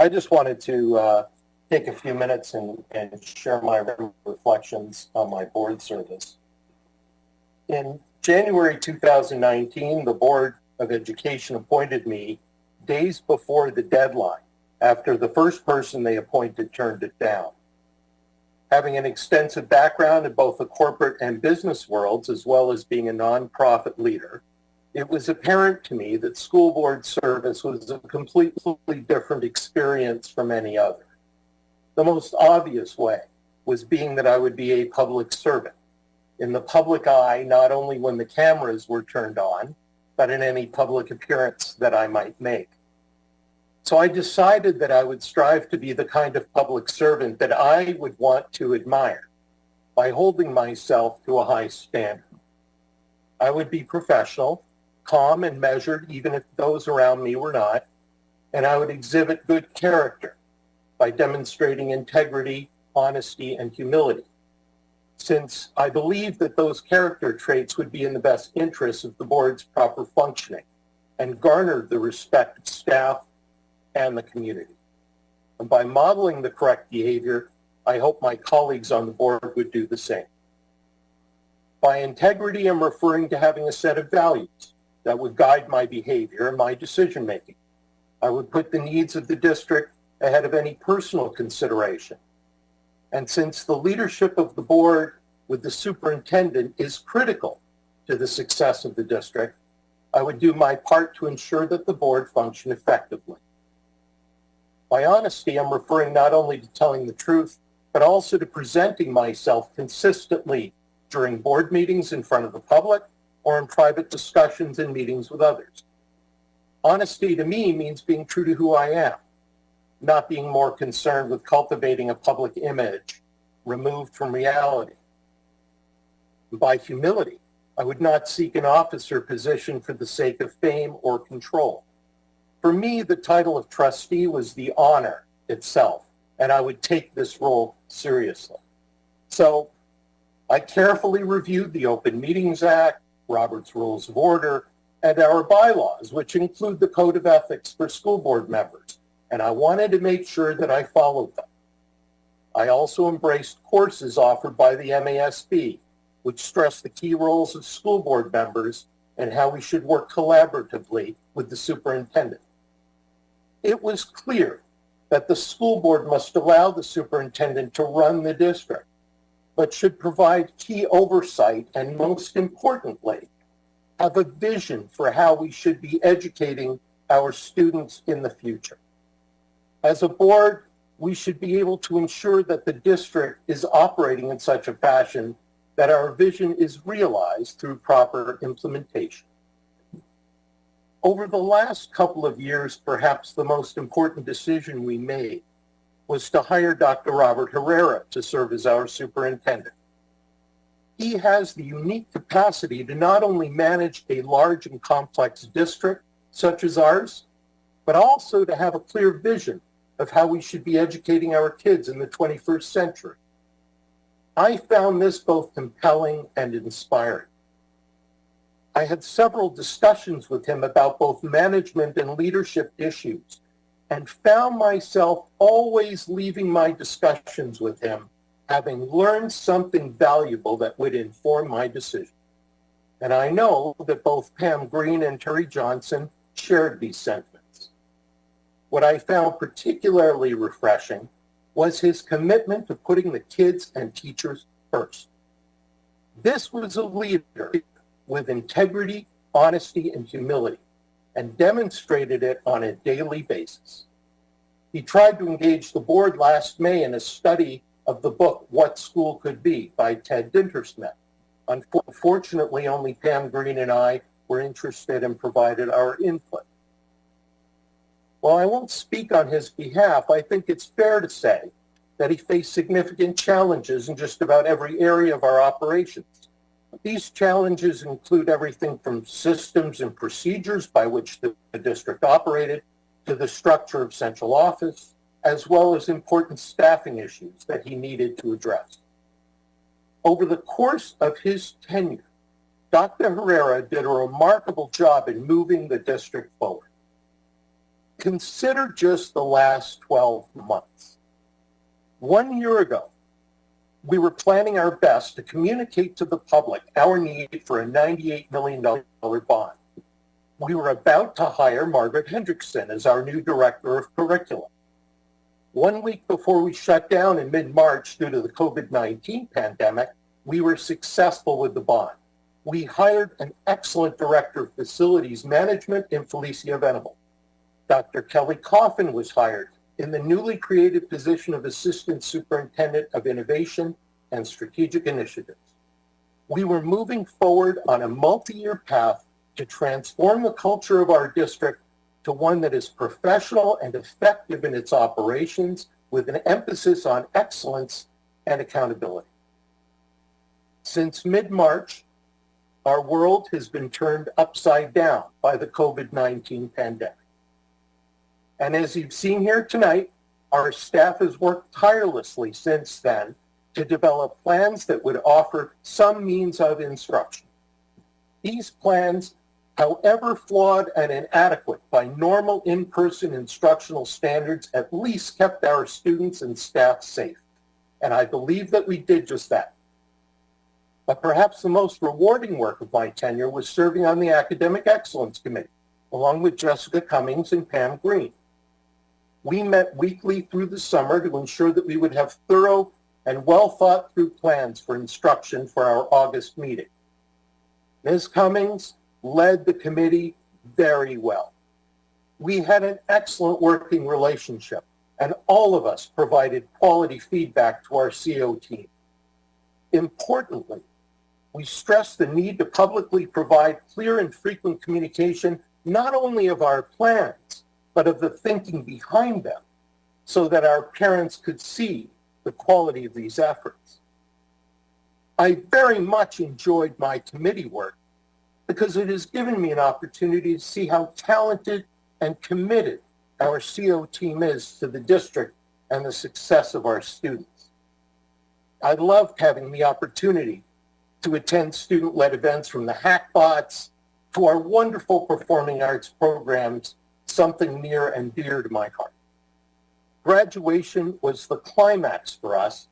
I just wanted to take a few minutes and share my reflections on my board service. In January 2019, the Board of Education appointed me days before the deadline, after the first person they appointed turned it down. Having an extensive background in both the corporate and business worlds, as well as being a nonprofit leader, it was apparent to me that school board service was a completely different experience from any other. The most obvious way was being that I would be a public servant, in the public eye, not only when the cameras were turned on, but in any public appearance that I might make. So I decided that I would strive to be the kind of public servant that I would want to admire by holding myself to a high standard. I would be professional, calm and measured, even if those around me were not, and I would exhibit good character by demonstrating integrity, honesty, and humility, since I believe that those character traits would be in the best interest of the board's proper functioning and garner the respect of staff and the community. And by modeling the correct behavior, I hope my colleagues on the board would do the same. By integrity, I'm referring to having a set of values that would guide my behavior and my decision-making. I would put the needs of the district ahead of any personal consideration. And since the leadership of the board with the superintendent is critical to the success of the district, I would do my part to ensure that the board function effectively. By honesty, I'm referring not only to telling the truth, but also to presenting myself consistently during board meetings in front of the public or in private discussions and meetings with others. Honesty to me means being true to who I am, not being more concerned with cultivating a public image removed from reality. By humility, I would not seek an officer position for the sake of fame or control. For me, the title of trustee was the honor itself, and I would take this role seriously. So I carefully reviewed the Open Meetings Act, Robert's Rules of Order, and our bylaws, which include the Code of Ethics for school board members, and I wanted to make sure that I followed them. I also embraced courses offered by the MASB, which stress the key roles of school board members and how we should work collaboratively with the superintendent. It was clear that the school board must allow the superintendent to run the district, but should provide key oversight and, most importantly, have a vision for how we should be educating our students in the future. As a board, we should be able to ensure that the district is operating in such a fashion that our vision is realized through proper implementation. Over the last couple of years, perhaps the most important decision we made was to hire Dr. Robert Herrera to serve as our superintendent. He has the unique capacity to not only manage a large and complex district such as ours, but also to have a clear vision of how we should be educating our kids in the 21st century. I found this both compelling and inspiring. I had several discussions with him about both management and leadership issues, and found myself always leaving my discussions with him having learned something valuable that would inform my decision. And I know that both Pam Green and Terry Johnson shared these sentiments. What I found particularly refreshing was his commitment to putting the kids and teachers first. This was a leader with integrity, honesty, and humility, and demonstrated it on a daily basis. He tried to engage the board last May in a study of the book, What School Could Be, by Ted Dintersmith. Unfortunately, only Pam Green and I were interested and provided our input. While I won't speak on his behalf, I think it's fair to say that he faced significant challenges in just about every area of our operations. These challenges include everything from systems and procedures by which the district operated to the structure of central office, as well as important staffing issues that he needed to address. Over the course of his tenure, Dr. Herrera did a remarkable job in moving the district forward. consider just the last 12 months. 1 year ago, we were planning our best to communicate to the public our need for a $98 million bond. We were about to hire Margaret Hendrickson as our new director of curriculum. 1 week before we shut down in mid-March due to the COVID-19 pandemic, we were successful with the bond. We hired an excellent director of facilities management in Felicia Venable. Dr. Kelly Coffin was hired in the newly created position of Assistant Superintendent of Innovation and Strategic Initiatives. We were moving forward on a multi-year path to transform the culture of our district to one that is professional and effective in its operations with an emphasis on excellence and accountability. Since mid-March, our world has been turned upside down by the COVID-19 pandemic. And as you've seen here tonight, our staff has worked tirelessly since then to develop plans that would offer some means of instruction. These plans, however flawed and inadequate by normal in-person instructional standards, at least kept our students and staff safe. And I believe that we did just that. But perhaps the most rewarding work of my tenure was serving on the Academic Excellence Committee, along with Jessica Cummings and Pam Green. We met weekly through the summer to ensure that we would have thorough and well-thought-through plans for instruction for our August meeting. Ms. Cummings led the committee very well. We had an excellent working relationship, and all of us provided quality feedback to our CO team. Importantly, we stressed the need to publicly provide clear and frequent communication, not only of our plans, but of the thinking behind them, so that our parents could see the quality of these efforts. I very much enjoyed my committee work because it has given me an opportunity to see how talented and committed our CO team is to the district and the success of our students. I loved having the opportunity to attend student-led events from the Hackbots to our wonderful performing arts programs, something near and dear to my heart. Graduation was the climax for us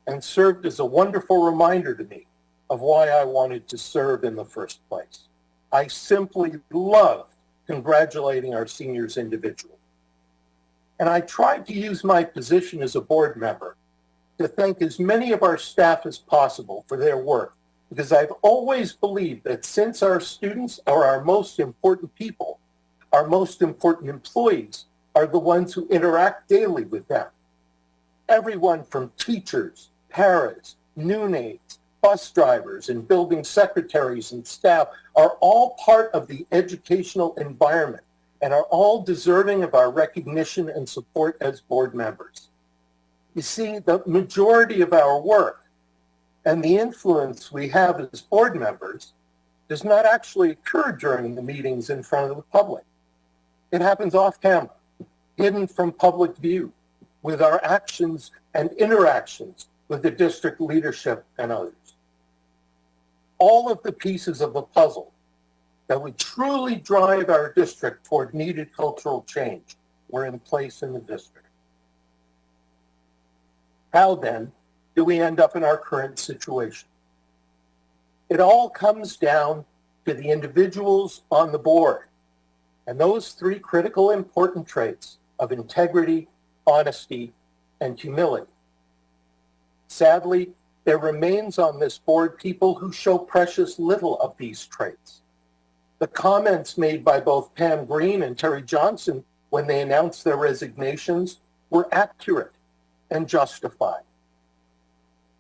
and served as a wonderful reminder to me of why I wanted to serve in the first place. I simply loved congratulating our seniors individually. And I tried to use my position as a board member to thank as many of our staff as possible for their work, because I've always believed that since our students are our most important people, our most important employees are the ones who interact daily with them. Everyone from teachers, paras, noon aides, bus drivers, and building secretaries and staff are all part of the educational environment and are all deserving of our recognition and support as board members. You see, the majority of our work and the influence we have as board members does not actually occur during the meetings in front of the public. It happens off camera, hidden from public view, with our actions and interactions with the district leadership and others. All of the pieces of the puzzle that would truly drive our district toward needed cultural change were in place in the district. How then do we end up in our current situation? It all comes down to the individuals on the board and those three critical important traits of integrity, honesty, and humility. Sadly, there remains on this board people who show precious little of these traits. The comments made by both Pam Green and Terry Johnson when they announced their resignations were accurate and justified.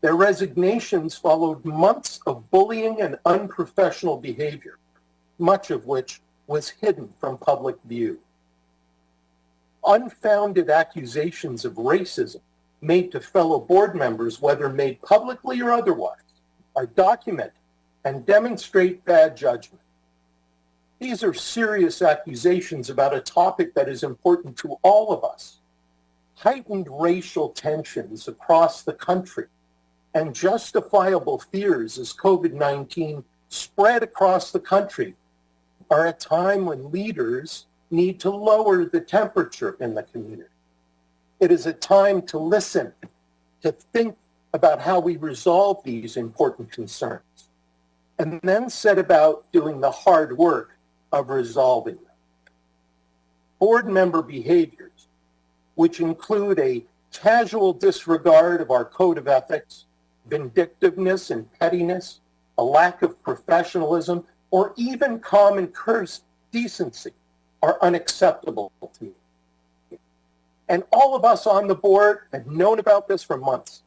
Their resignations followed months of bullying and unprofessional behavior, much of which was hidden from public view. Unfounded accusations of racism made to fellow board members, whether made publicly or otherwise, are documented and demonstrate bad judgment. These are serious accusations about a topic that is important to all of us. Heightened racial tensions across the country and justifiable fears as COVID-19 spread across the country are a time when leaders need to lower the temperature in the community. It is a time to listen, to think about how we resolve these important concerns, and then set about doing the hard work of resolving them. Board member behaviors, which include a casual disregard of our code of ethics, vindictiveness and pettiness, a lack of professionalism, or even common courtesy, decency, are unacceptable to me. And all of us on the board have known about this for months.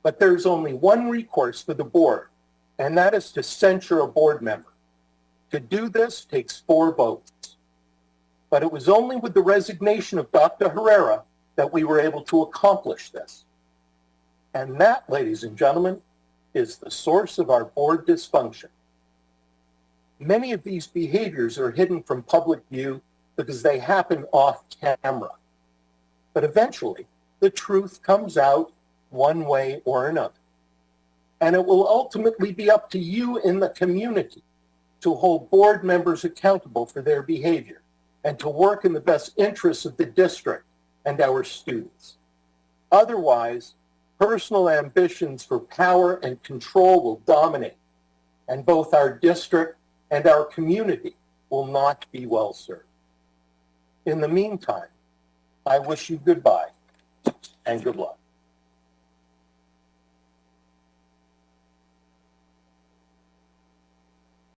But there's only one recourse for the board, and that is to censure a board member. To do this takes 4 votes. But it was only with the resignation of Dr. Herrera that we were able to accomplish this. And that, ladies and gentlemen, is the source of our board dysfunction. Many of these behaviors are hidden from public view because they happen off camera. But eventually, the truth comes out one way or another. And it will ultimately be up to you in the community to hold board members accountable for their behavior and to work in the best interests of the district and our students. Otherwise, personal ambitions for power and control will dominate, and both our district and our community will not be well served. In the meantime, I wish you goodbye and good luck.